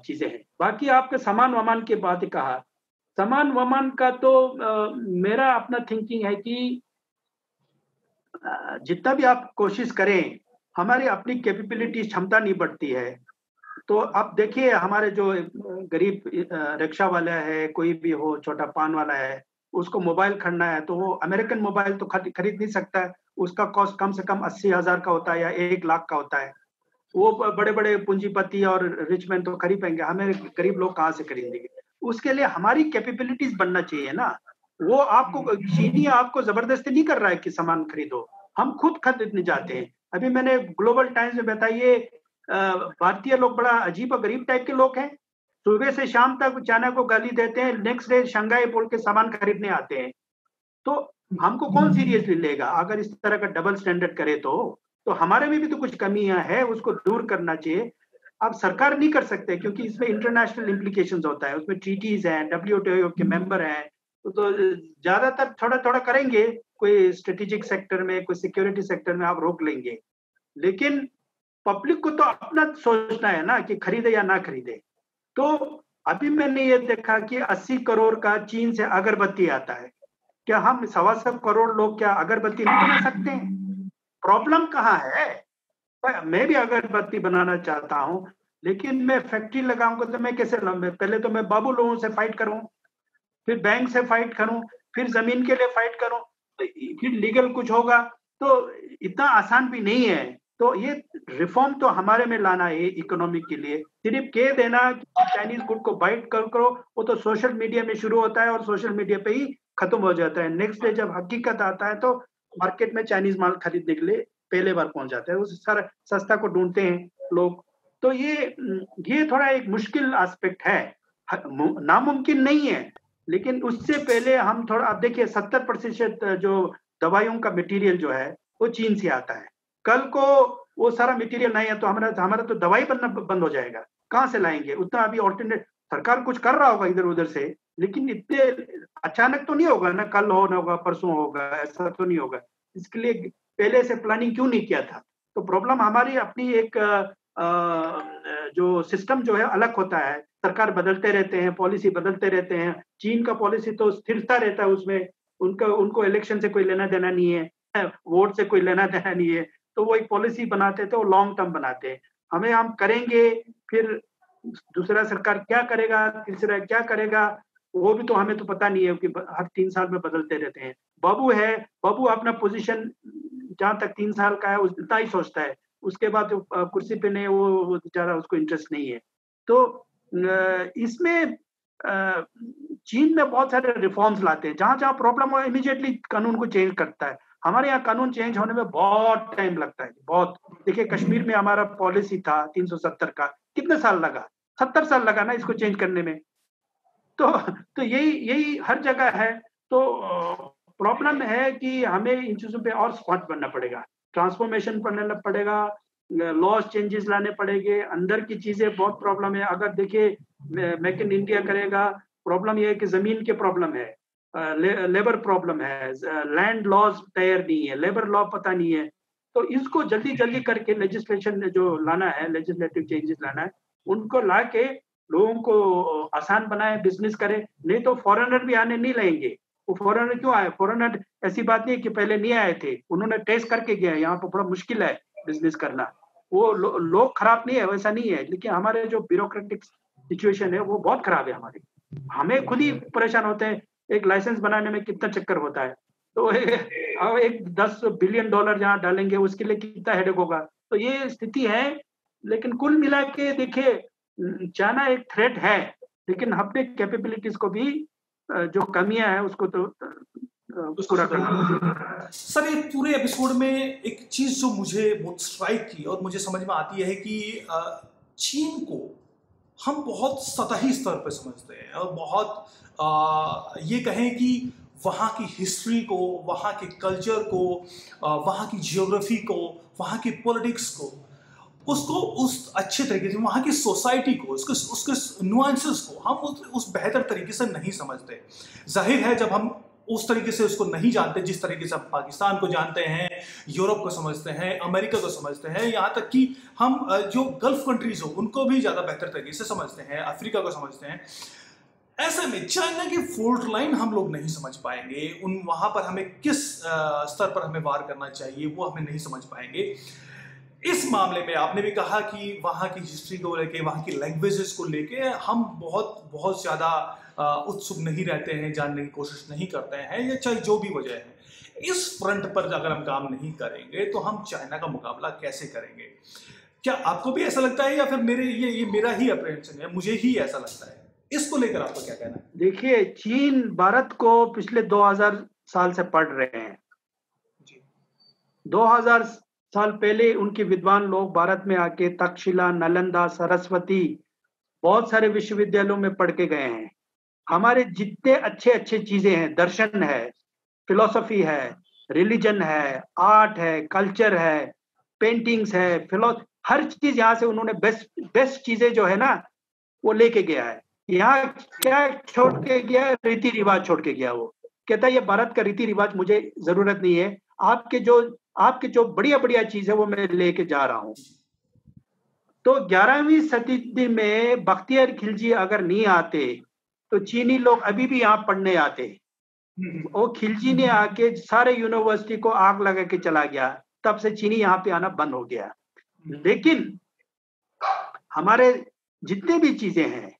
B: चीजें हैं। बाकी आपके समान वमान की बात कहा, समान वमान का तो मेरा अपना थिंकिंग है कि जितना भी आप कोशिश करें, हमारी अपनी कैपेबिलिटी क्षमता नहीं बढ़ती है। तो अब देखिए, हमारे जो गरीब रिक्शा वाला है, कोई भी हो, छोटा पान वाला है, उसको मोबाइल खरीदना है तो वो अमेरिकन मोबाइल तो खरीद नहीं सकता है। उसका कॉस्ट कम से कम 80,000 का होता है या 1 लाख का होता है। वो बड़े बड़े पूंजीपति और रिच मैन तो खरीद पाएंगे, हमें गरीब लोग कहाँ से खरीदेंगे? उसके लिए हमारी कैपेबिलिटीज बनना चाहिए ना। वो आपको चीनी आपको जबरदस्ती नहीं कर रहा है कि सामान खरीदो, हम खुद खरीदने जाते हैं। अभी मैंने ग्लोबल टाइम्स में बताइए, भारतीय लोग बड़ा अजीब और गरीब टाइप के लोग हैं। सुबह से शाम तक चाइना को गाली देते हैं, नेक्स्ट डे शंघाई बोल के सामान खरीदने आते हैं। तो हमको कौन सीरियसली लेगा अगर इस तरह का डबल स्टैंडर्ड करे? तो हमारे में भी तो कुछ कमियां हैं, उसको दूर करना चाहिए। अब सरकार नहीं कर सकते क्योंकि इसमें इंटरनेशनल इम्प्लीकेशंस होता है, उसमें ट्रीटीज हैं, डब्ल्यूटीओ के मेंबर हैं, तो ज्यादातर थोड़ा थोड़ा करेंगे। कोई स्ट्रेटेजिक सेक्टर में, कोई सिक्योरिटी सेक्टर में आप रोक लेंगे, लेकिन पब्लिक को तो अपना सोचना है ना कि खरीदे या ना खरीदे। तो अभी मैंने ये देखा कि 80 करोड़ का चीन से अगरबत्ती आता है। क्या हम 125 करोड़ लोग क्या अगरबत्ती नहीं बना सकते हैं? प्रॉब्लम कहाँ है? मैं भी अगरबत्ती बनाना चाहता हूँ, लेकिन मैं फैक्ट्री लगाऊंगा तो मैं कैसे लाऊंगा? पहले तो मैं बाबू लोगों से फाइट करूं, फिर बैंक से फाइट करूं, फिर जमीन के लिए फाइट करूं, तो फिर लीगल कुछ होगा। तो इतना आसान भी नहीं है। तो ये रिफॉर्म तो हमारे में लाना है इकोनॉमिक के लिए। सिर्फ कह देना कि चाइनीज गुड को बाइट करो, वो तो सोशल मीडिया में शुरू होता है और सोशल मीडिया पे ही खत्म हो जाता है। नेक्स्ट डे जब हकीकत आता है तो मार्केट में चाइनीज माल खरीदने के लिए पहले बार पहुंच जाता है, उस सारा सस्ता को ढूंढते हैं लोग। तो ये थोड़ा एक मुश्किल एस्पेक्ट है, नामुमकिन नहीं है, लेकिन उससे पहले हम थोड़ा, अब देखिए 70% जो दवाइयों का मटेरियल जो है वो चीन से आता है। कल को वो सारा मटेरियल नहीं है तो हमारा तो दवाई बनना बंद हो जाएगा। कहाँ से लाएंगे उतना? अभी ऑल्टरनेट सरकार कुछ कर रहा होगा इधर उधर से, लेकिन इतने अचानक तो नहीं होगा ना, कल हो ना होगा, परसों होगा, ऐसा तो नहीं होगा। इसके लिए पहले से प्लानिंग क्यों नहीं किया था? तो प्रॉब्लम हमारी अपनी एक जो सिस्टम जो है अलग होता है। सरकार बदलते रहते हैं, पॉलिसी बदलते रहते हैं। चीन का पॉलिसी तो स्थिरता रहता है, उसमें उनको इलेक्शन से कोई लेना देना नहीं है, वोट से कोई लेना देना नहीं है। तो वो एक पॉलिसी बनाते थे, वो लॉन्ग टर्म बनाते हैं। हम करेंगे, फिर दूसरा सरकार क्या करेगा, तीसरा क्या करेगा, वो भी तो हमें तो पता नहीं है कि हर 3 साल में बदलते रहते हैं। बाबू अपना पोजीशन जहां तक 3 साल का है उतना ही सोचता है, उसके बाद कुर्सी पे नहीं, वो बेचारा, उसको इंटरेस्ट नहीं है। तो इसमें चीन में बहुत सारे रिफॉर्म्स लाते हैं, जहां जहां प्रॉब्लम हो इमीडिएटली कानून को चेंज करता है। हमारे यहाँ कानून चेंज होने में बहुत टाइम लगता है, बहुत। देखिए कश्मीर में हमारा पॉलिसी था 370 का, कितने साल लगा? 70 साल लगा ना इसको चेंज करने में। तो यही हर जगह है। तो प्रॉब्लम है कि हमें इन चीजों पे और स्मार्ट बनना पड़ेगा, ट्रांसफॉर्मेशन करना पड़ेगा, लॉज चेंजेस लाने पड़ेंगे। अंदर की चीजें बहुत प्रॉब्लम है। अगर देखिए मेक इन इंडिया करेगा, प्रॉब्लम यह है कि जमीन के प्रॉब्लम है, लेबर प्रॉब्लम है, लैंड लॉज तैयार नहीं है, लेबर लॉ पता नहीं है। तो इसको जल्दी जल्दी करके लेजिस्लेशन जो लाना है, लेजिस्लेटिव चेंजेस लाना है, उनको ला के लोगों को आसान बनाए, बिजनेस करे। नहीं तो फॉरेनर भी आने नहीं लगेंगे। वो फॉरेनर क्यों आए? फॉरेनर ऐसी बात नहीं है कि पहले नहीं आए थे, उन्होंने टेस्ट करके गए। यहाँ पर बड़ा मुश्किल है बिजनेस करना। वो लोग खराब नहीं है, वैसा नहीं है, लेकिन हमारे जो ब्यूरोक्रेटिक सिचुएशन है वो बहुत खराब है हमारी। हमें खुद ही परेशान होते हैं, एक लाइसेंस बनाने में कितना चक्कर होता है। तो अब एक 10 बिलियन डॉलर जहाँ डालेंगे उसके लिए कितना हेडेक होगा। तो ये स्थिति है। लेकिन कुल मिला के देखिए, चाइना एक थ्रेट है, लेकिन अपने कैपेबिलिटीज को भी, जो कमियां हैं उसको तो पूरा करना।
A: सर ये पूरे एपिसोड में एक चीज जो मुझे बहुत स्ट्राइक की और मुझे समझ में आती है कि चीन को हम बहुत सतही स्तर पर समझते हैं और बहुत ये कहें कि वहाँ की हिस्ट्री को, वहाँ के कल्चर को, वहाँ की जियोग्राफी को, वहाँ की पॉलिटिक्स को, उसको उस अच्छे तरीके से, वहाँ की सोसाइटी को, उसके नुआंसेस को हम उस बेहतर तरीके से नहीं समझते। जाहिर है जब हम उस तरीके से उसको नहीं जानते जिस तरीके से हम पाकिस्तान को जानते हैं, यूरोप को समझते हैं, अमेरिका को समझते हैं, यहाँ तक कि हम जो गल्फ कंट्रीज हो उनको भी ज़्यादा बेहतर तरीके से समझते हैं, अफ्रीका को समझते हैं। ऐसे में चाइना की फॉल्ट लाइन हम लोग नहीं समझ पाएंगे, वहाँ पर हमें किस स्तर पर हमें वार करना चाहिए वो हमें नहीं समझ पाएंगे। इस मामले में आपने भी कहा कि वहाँ की हिस्ट्री को लेके, वहाँ की लैंग्वेजेस को लेके हम बहुत ज़्यादा उत्सुक नहीं रहते हैं, जानने की कोशिश नहीं करते हैं, या चाहे जो भी वजह है। इस फ्रंट पर अगर हम काम नहीं करेंगे तो हम चाइना का मुकाबला कैसे करेंगे? क्या आपको भी ऐसा लगता है या फिर ये मेरा ही अप्रेहेंशन है, मुझे ही ऐसा लगता है? इसको लेकर आपको क्या कहना है?
B: देखिए, चीन भारत को पिछले 2000 साल से पढ़ रहे हैं। 2000 साल पहले उनके विद्वान लोग भारत में आके तक्षशिला, नालंदा, सरस्वती, बहुत सारे विश्वविद्यालयों में पढ़ के गए हैं। हमारे जितने अच्छे अच्छे चीजें हैं, दर्शन है, फिलोसफी है, रिलीजन है, आर्ट है, कल्चर है, पेंटिंग्स है, हर चीज यहाँ से उन्होंने बेस्ट बेस्ट चीजें जो है ना वो लेके गया है। यहाँ क्या छोड़ के गया? रीति रिवाज छोड़ के गया। वो कहता है ये भारत का रीति रिवाज मुझे जरूरत नहीं है, आपके जो बढ़िया बढ़िया चीज है वो मैं लेके जा रहा हूँ। तो 11वीं शताब्दी में बख्तियार खिलजी अगर नहीं आते तो चीनी लोग अभी भी यहाँ पढ़ने आते। वो खिलजी ने आके सारे यूनिवर्सिटी को आग लगा के चला गया, तब से चीनी यहाँ पे आना बंद हो गया। लेकिन हमारे जितने भी चीजें हैं,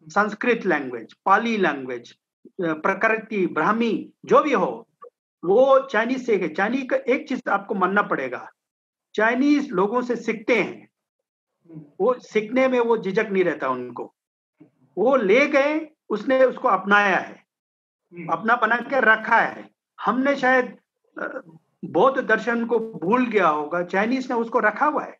B: संस्कृत लैंग्वेज, पाली लैंग्वेज, प्रकृति, ब्राह्मी, जो भी हो, वो चाइनीज से है। चाइनीज का एक चीज आपको मानना पड़ेगा, चाइनीज लोगों से सीखते हैं, वो सीखने में वो झिझक नहीं रहता उनको। वो ले गए, उसने उसको अपनाया है, अपना बना के रखा है। हमने शायद बौद्ध दर्शन को भूल गया होगा, चाइनीज ने उसको रखा हुआ है।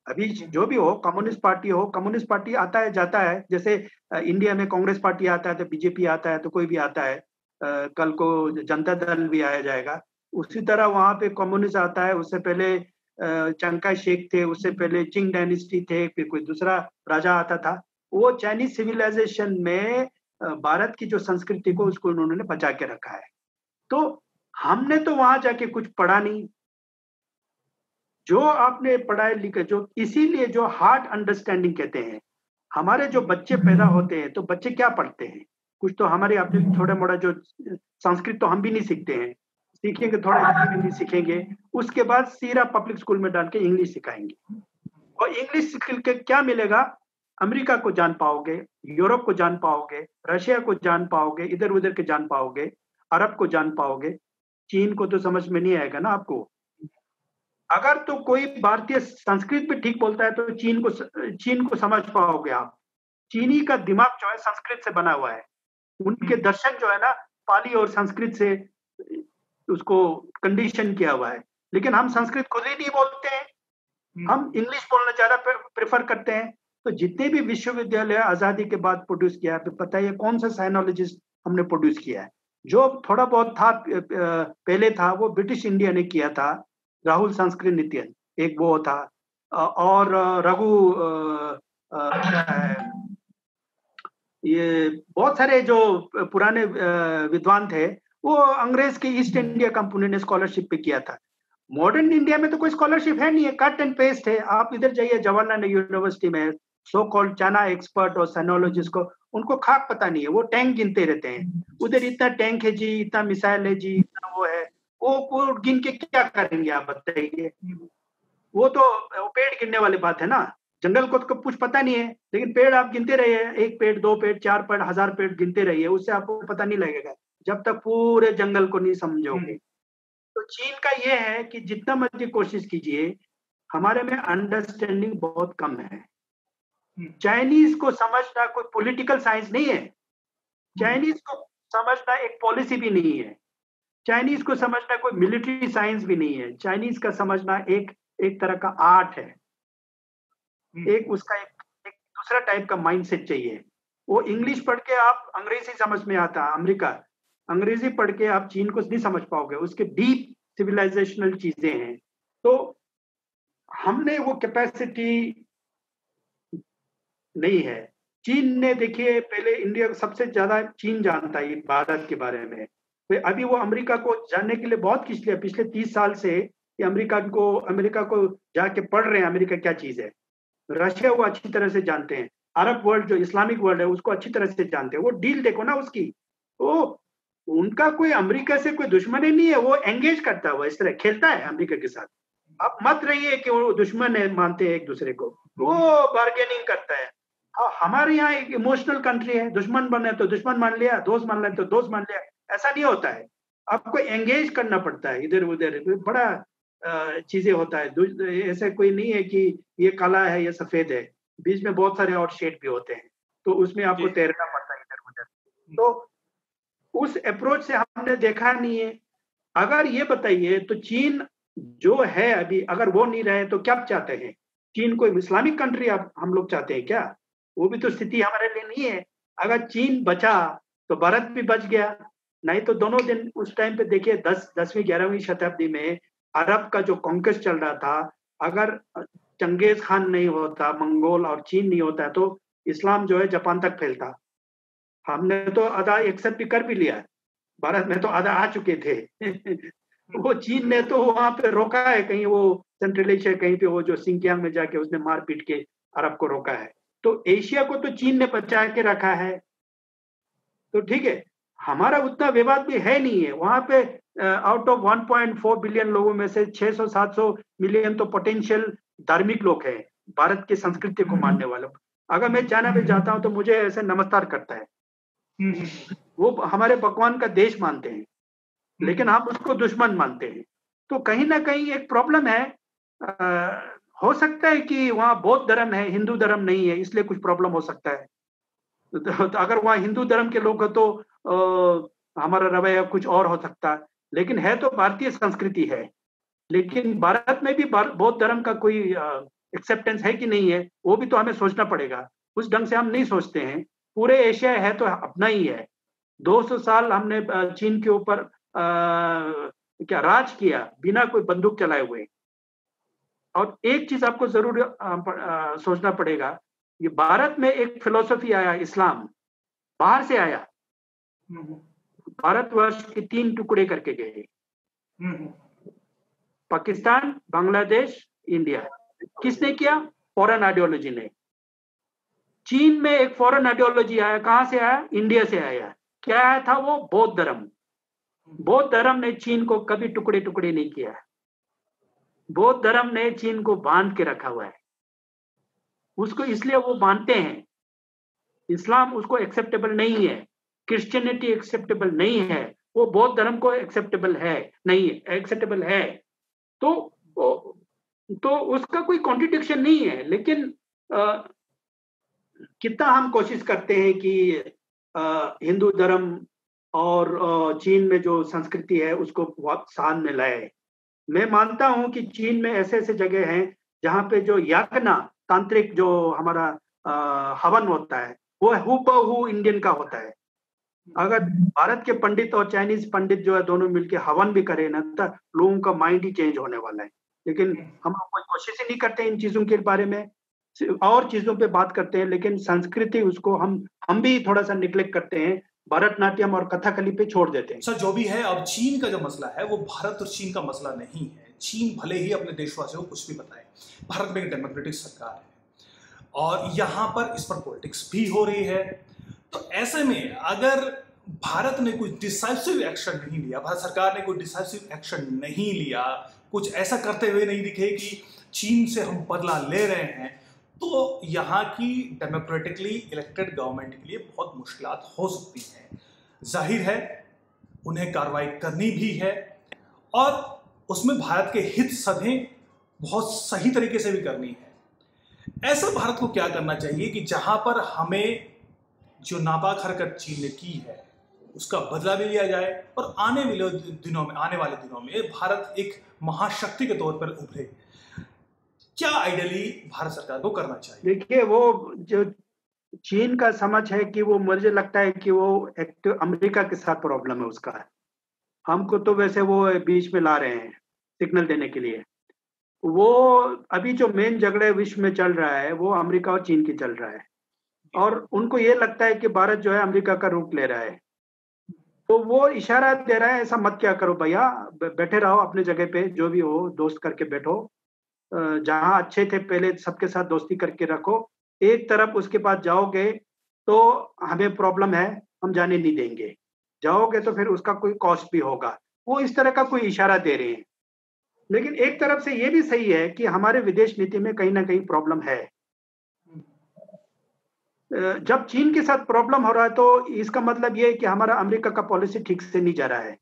B: अभी जो भी हो, कम्युनिस्ट पार्टी हो, कम्युनिस्ट पार्टी आता है जाता है, जैसे इंडिया में कांग्रेस पार्टी आता है तो बीजेपी आता है तो कोई भी आता है, कल को जनता दल भी आया जाएगा। उसी तरह वहां पे कम्युनिस्ट आता है। उससे पहले चंकाई शेख थे, उससे पहले चिंग डायनेस्टी थे, फिर कोई दूसरा राजा आता था। वो चाइनीज सिविलाइजेशन में भारत की जो संस्कृति को उसको उन्होंने बचा के रखा है। तो हमने तो वहां जाके कुछ पढ़ा नहीं। जो आपने पढ़ाई लिखा, जो इसीलिए जो हार्ड अंडरस्टैंडिंग कहते हैं, हमारे जो बच्चे पैदा होते हैं तो बच्चे क्या पढ़ते हैं? कुछ तो हमारे अपने थोड़ा मोड़ा जो संस्कृत तो हम भी नहीं सीखते हैं, सीखेंगे थोड़ा हिंदी सीखेंगे, उसके बाद सीधा पब्लिक स्कूल में डाल के इंग्लिश सिखाएंगे। और इंग्लिश सीख के क्या मिलेगा? अमेरिका को जान पाओगे, यूरोप को जान पाओगे, रशिया को जान पाओगे, इधर उधर के जान पाओगे, अरब को जान पाओगे। चीन को तो समझ में नहीं आएगा ना आपको। अगर तो कोई भारतीय संस्कृत भी ठीक बोलता है तो चीन को समझ पाओगे आप। चीनी का दिमाग जो है संस्कृत से बना हुआ है। उनके दर्शन जो है ना पाली और संस्कृत से उसको कंडीशन किया हुआ है। लेकिन हम संस्कृत खुद ही नहीं बोलते हैं, हम इंग्लिश बोलना ज्यादा प्रेफर करते हैं। तो जितने भी विश्वविद्यालय आजादी के बाद प्रोड्यूस किया है, पता है कौन सा साइनोलॉजिस्ट हमने प्रोड्यूस किया है? जो थोड़ा बहुत था पहले था वो ब्रिटिश इंडिया ने किया था, राहुल संस्कृत नित्यन एक वो था, और रघु क्या है, ये बहुत सारे जो पुराने विद्वान थे वो अंग्रेज के ईस्ट इंडिया कंपनी ने स्कॉलरशिप पे किया था। मॉडर्न इंडिया में तो कोई स्कॉलरशिप है नहीं है, कट एंड पेस्ट है। आप इधर जाइए जवाहरलाल यूनिवर्सिटी में, सो कॉल्ड चाइना एक्सपर्ट और साइनोलॉजिस्ट को उनको खाक पता नहीं है, वो टैंक गिनते रहते हैं। उधर इतना टैंक है जी, इतना मिसाइल है जी, इतना वो है, वो गिन के क्या करेंगे आप बताइए? वो तो पेड़ गिनने वाली बात है ना। जंगल को तो कुछ पता नहीं है, लेकिन पेड़ आप गिनते रहिए, 1 पेड़ 2 पेड़ 4 पेड़ 1000 पेड़ गिनते रहिए, उससे आपको पता नहीं लगेगा जब तक पूरे जंगल को नहीं समझोगे। तो चीन का ये है कि जितना मर्जी कोशिश कीजिए, हमारे में अंडरस्टैंडिंग बहुत कम है। चाइनीज को समझना कोई पॉलिटिकल साइंस नहीं है, चाइनीज को समझना एक पॉलिसी भी नहीं है, चाइनीज को समझना कोई मिलिट्री साइंस भी नहीं है। चाइनीज का समझना एक तरह का आर्ट है, एक उसका एक दूसरा टाइप का माइंडसेट चाहिए। वो इंग्लिश पढ़ के आप अंग्रेजी समझ में आता है, अमेरिका अंग्रेजी पढ़ के आप चीन को नहीं समझ पाओगे, उसके डीप सिविलाइजेशनल चीजें हैं। तो हमने वो कैपेसिटी नहीं है। चीन ने देखिए पहले इंडिया सबसे ज्यादा चीन जानता है भारत के बारे में, तो अभी वो अमेरिका को जानने के लिए बहुत खींच लिया पिछले 30 साल से, कि अमेरिका को जाके पढ़ रहे हैं अमेरिका क्या चीज है। रशिया वो अच्छी तरह से जानते हैं, अरब वर्ल्ड जो इस्लामिक वर्ल्ड है उसको अच्छी तरह से जानते हैं। वो डील देखो ना उसकी, तो उनका कोई अमेरिका से कोई दुश्मनी नहीं है, वो एंगेज करता है, वो इस तरह खेलता है अमेरिका के साथ। अब मत रहिए कि वो दुश्मन है, मानते हैं एक दूसरे को, वो बार्गेनिंग करता है। हमारे यहाँ एक इमोशनल कंट्री है, दुश्मन बने तो दुश्मन मान लिया, दोस्त मान लिया तो दोस्त मान लिया, ऐसा नहीं होता है। आपको एंगेज करना पड़ता है इधर उधर, बड़ा चीजें होता है। ऐसा कोई नहीं है कि ये काला है ये सफेद है, बीच में बहुत सारे और शेड भी होते हैं, तो उसमें आपको तैरना पड़ता है इधर उधर। तो उस अप्रोच से हमने देखा नहीं है। अगर ये बताइए तो चीन जो है अभी, अगर वो नहीं रहे तो क्या चाहते हैं? चीन को इस्लामिक कंट्री अब हम लोग चाहते हैं क्या? वो भी तो स्थिति हमारे लिए नहीं है। अगर चीन बचा तो भारत भी बच गया। नहीं तो दोनों दिन उस टाइम पे देखिए 10वीं 11वीं शताब्दी में अरब का जो कॉन्क्वेस्ट चल रहा था, अगर चंगेज खान नहीं होता, मंगोल और चीन नहीं होता तो इस्लाम जो है जापान तक फैलता। हमने तो आधा एक्सेप्ट भी कर भी लिया, भारत में तो आधा आ चुके थे। वो चीन ने तो वहां पे रोका है, कहीं वो सेंट्रल एशिया कहीं पे वो जो सिंकियांग में जाके उसने मार पीट के अरब को रोका है। तो एशिया को तो चीन ने बचा के रखा है। तो ठीक है, हमारा उतना विवाद भी है नहीं है वहां पे। आउट ऑफ 1.4 बिलियन लोगों में से 600-700 मिलियन तो पोटेंशियल धार्मिक लोग हैं, भारत की संस्कृति को मानने वाले। अगर मैं चाइना में जाता हूँ तो मुझे ऐसे नमस्कार करता है, वो हमारे भगवान का देश मानते हैं, लेकिन हम उसको दुश्मन मानते हैं। तो कहीं ना कहीं एक प्रॉब्लम है। हो सकता है कि वहाँ बौद्ध धर्म है, हिंदू धर्म नहीं है, इसलिए कुछ प्रॉब्लम हो सकता है। तो अगर वहाँ हिंदू धर्म के लोग हो तो हमारा रवैया कुछ और हो सकता है। लेकिन है तो भारतीय संस्कृति है। लेकिन भारत में भी बौद्ध धर्म का कोई एक्सेप्टेंस है कि नहीं है, वो भी तो हमें सोचना पड़ेगा। उस ढंग से हम नहीं सोचते हैं। पूरे एशिया है तो अपना ही है। 200 साल हमने चीन के ऊपर क्या राज किया बिना कोई बंदूक चलाए हुए। और एक चीज आपको जरूर सोचना पड़ेगा, ये भारत में एक फिलोसफी आया, इस्लाम बाहर से आया, भारतवर्ष के 3 टुकड़े करके गए, पाकिस्तान, बांग्लादेश, इंडिया। किसने किया? फॉरेन आइडियोलॉजी ने। चीन में एक फॉरेन आइडियोलॉजी आया, कहां से आया? इंडिया से आया। क्या आया था वो? बौद्ध धर्म। बौद्ध धर्म ने चीन को कभी टुकड़े टुकड़े नहीं किया। बौद्ध धर्म ने चीन को बांध के रखा हुआ है। उसको इसलिए वो मानते हैं, इस्लाम उसको एक्सेप्टेबल नहीं है, क्रिश्चियनिटी एक्सेप्टेबल नहीं है, वो बौद्ध धर्म को एक्सेप्टेबल है, नहीं है, एक्सेप्टेबल है। तो उसका कोई कॉन्ट्रडिक्शन नहीं है। लेकिन कितना हम कोशिश करते हैं कि हिंदू धर्म और चीन में जो संस्कृति है उसको बहुत सामने लाए। मैं मानता हूं कि चीन में ऐसे ऐसे जगह हैं जहां पे जो याकना तांत्रिक जो हमारा हवन होता है वो हूबहू इंडियन का होता है। अगर भारत के पंडित और चाइनीज पंडित जो है दोनों मिलके हवन भी करें ना तो लोगों का माइंड ही चेंज होने वाला है। लेकिन हम लोग कोई कोशिश ही नहीं करते इन चीजों के बारे में, और चीजों पे बात करते हैं, लेकिन संस्कृति उसको हम भी थोड़ा सा निग्लेक्ट करते हैं, भरतनाट्यम और कथकली पे छोड़ देते हैं।
A: सर जो भी है, अब चीन का जो मसला है वो भारत और चीन का मसला नहीं है। चीन भले ही अपने देशवासियों को कुछ भी बताए, भारत में एक डेमोक्रेटिक सरकार है और यहाँ पर इस पर पॉलिटिक्स भी हो रही है। तो ऐसे में अगर भारत ने कोई डिसाइसिव एक्शन नहीं लिया, भारत सरकार ने कोई डिसाइसिव एक्शन नहीं लिया, कुछ ऐसा करते हुए नहीं दिखे कि चीन से हम बदला ले रहे हैं, तो यहाँ की डेमोक्रेटिकली इलेक्टेड गवर्नमेंट के लिए बहुत मुश्किलात हो सकती हैं। जाहिर है उन्हें कार्रवाई करनी भी है और उसमें भारत के हित सधे बहुत सही तरीके से भी करनी है। ऐसा भारत को क्या करना चाहिए कि जहां पर हमें जो नापाक हरकत चीन ने की है उसका बदला भी लिया जाए और आने वाले दिनों में भारत एक महाशक्ति के तौर पर उभरे। क्या आइडियली भारत सरकार को करना चाहिए?
B: देखिए, वो जो चीन का समझ है कि वो, मुझे लगता है कि वो एक अमेरिका के साथ प्रॉब्लम है उसका। हमको तो वैसे वो बीच में ला रहे हैं सिग्नल देने के लिए। वो अभी जो मेन झगड़े विश्व में चल रहा है वो अमेरिका और चीन की चल रहा है, और उनको ये लगता है कि भारत जो है अमेरिका का रूप ले रहा है। तो वो इशारा दे रहा है ऐसा मत क्या करो भैया, बैठे रहो अपने जगह पे, जो भी हो दोस्त करके बैठो, जहां अच्छे थे पहले सबके साथ दोस्ती करके रखो। एक तरफ उसके बाद जाओगे तो हमें प्रॉब्लम है, हम जाने नहीं देंगे, जाओगे तो फिर उसका कोई कॉस्ट भी होगा। वो इस तरह का कोई इशारा दे रहे हैं। लेकिन एक तरफ से ये भी सही है कि हमारे विदेश नीति में कहीं ना कहीं प्रॉब्लम है। जब चीन के साथ प्रॉब्लम हो रहा है तो इसका मतलब ये है कि हमारा अमेरिका का पॉलिसी ठीक से नहीं जा रहा है।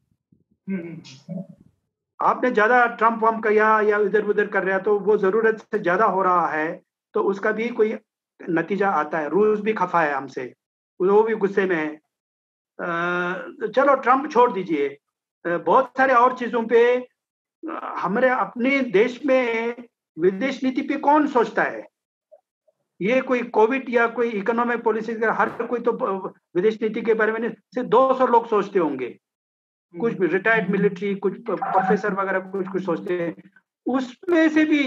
B: आपने ज्यादा ट्रम्प वम्प किया या इधर उधर कर रहा है तो वो जरूरत से ज्यादा हो रहा है तो उसका भी कोई नतीजा आता है। रूस भी खफा है हमसे, वो भी गुस्से में है। चलो ट्रम्प छोड़ दीजिए, बहुत सारे और चीजों पे हमारे अपने देश में विदेश नीति पे कौन सोचता है? ये कोई कोविड या कोई इकोनॉमिक पॉलिसी, हर कोई तो विदेश नीति के बारे में सिर्फ 200 लोग सोचते होंगे, कुछ रिटायर्ड मिलिट्री, कुछ प्रोफेसर वगैरह कुछ सोचते हैं। उसमें से भी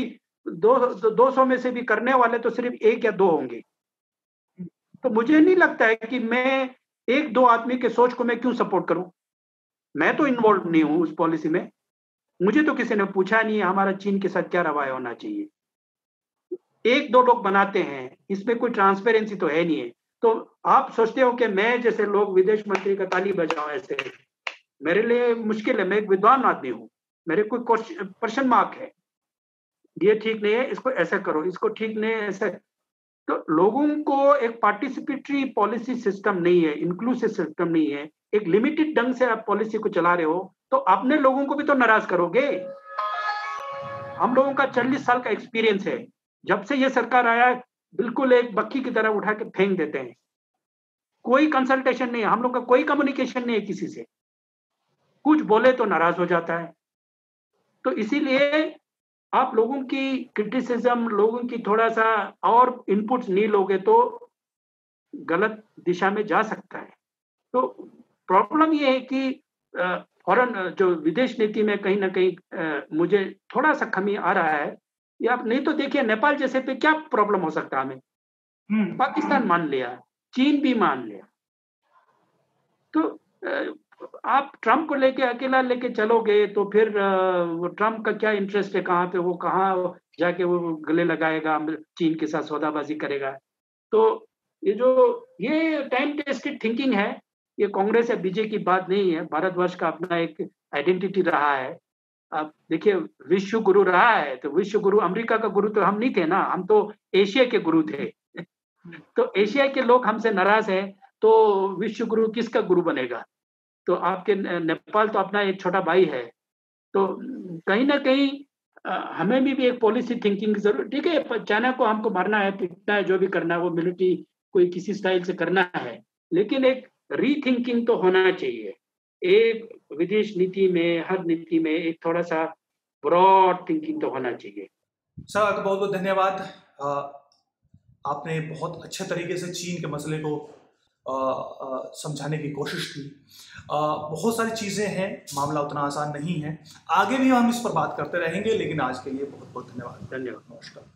B: 200 में से भी करने वाले तो सिर्फ 1 या 2 होंगे। तो मुझे नहीं लगता है कि मैं 1-2 आदमी के सोच को मैं क्यों सपोर्ट करूं। मैं तो इन्वॉल्व नहीं हूं उस पॉलिसी में, मुझे तो किसी ने पूछा नहीं है हमारा चीन के साथ क्या रवैया होना चाहिए। 1-2 लोग बनाते हैं, इसमें कोई ट्रांसपेरेंसी तो है नहीं है। तो आप सोचते हो कि मैं जैसे लोग विदेश मंत्री का ताली बजाऊं, ऐसे मेरे लिए मुश्किल है। मैं एक विद्वान आदमी हूँ, मेरे कोई क्वेश्चन मार्क है, ये ठीक नहीं है, इसको ऐसा करो, इसको ठीक नहीं है ऐसे। तो लोगों को एक पार्टिसिपेटरी पॉलिसी सिस्टम नहीं है, इंक्लूसिव सिस्टम नहीं है, एक लिमिटेड ढंग से आप पॉलिसी को चला रहे हो, तो अपने लोगों को भी तो नाराज करोगे। हम लोगों का 40 साल का एक्सपीरियंस है, जब से ये सरकार आया बिल्कुल एक बक्की की तरह उठा के फेंक देते हैं, कोई कंसल्टेशन नहीं है, हम लोग का कोई कम्युनिकेशन नहीं है किसी से, कुछ बोले तो नाराज हो जाता है। तो इसीलिए आप लोगों की क्रिटिसिज्म, लोगों की थोड़ा सा और इनपुट्स नहीं लोगे तो गलत दिशा में जा सकता है। तो प्रॉब्लम ये है कि फॉरेन जो विदेश नीति में कहीं ना कहीं मुझे थोड़ा सा कमी आ रहा है। ये आप नहीं तो देखिए नेपाल जैसे पे क्या प्रॉब्लम हो सकता है हमें, पाकिस्तान मान लिया, चीन भी मान लिया, तो आप ट्रम्प को लेके अकेला लेके चलोगे तो फिर वो ट्रम्प का क्या इंटरेस्ट है, कहाँ पे वो कहाँ जाके वो गले लगाएगा, चीन के साथ सौदाबाजी करेगा। तो ये टाइम टेस्टेड थिंकिंग है, ये कांग्रेस या बीजेपी की बात नहीं है। भारतवर्ष का अपना एक आइडेंटिटी रहा है। आप देखिए विश्व गुरु रहा है, तो विश्व गुरु अमेरिका का गुरु तो हम नहीं थे ना, हम तो एशिया के गुरु थे। तो एशिया के लोग हमसे नाराज हैं, तो विश्व गुरु किसका गुरु बनेगा? तो आपके नेपाल तो अपना एक छोटा भाई है। तो कहीं ना कहीं हमें भी एक पॉलिसी थिंकिंग की जरूरत। ठीक है, चाइना को हमको मारना है, पीटना है, जो भी करना है वो मिलिट्री कोई किसी स्टाइल से करना है, लेकिन एक रीथिंकिंग तो होना चाहिए। एक विदेश नीति में, हर नीति में एक थोड़ा सा ब्रॉड थिंकिंग तो होना चाहिए।
A: सर आपका बहुत बहुत धन्यवाद। आपने बहुत अच्छे तरीके से चीन के मसले को समझाने की कोशिश की। बहुत सारी चीज़ें हैं, मामला उतना आसान नहीं है। आगे भी हम इस पर बात करते रहेंगे, लेकिन आज के लिए बहुत बहुत धन्यवाद।
B: धन्यवाद,
A: नमस्कार।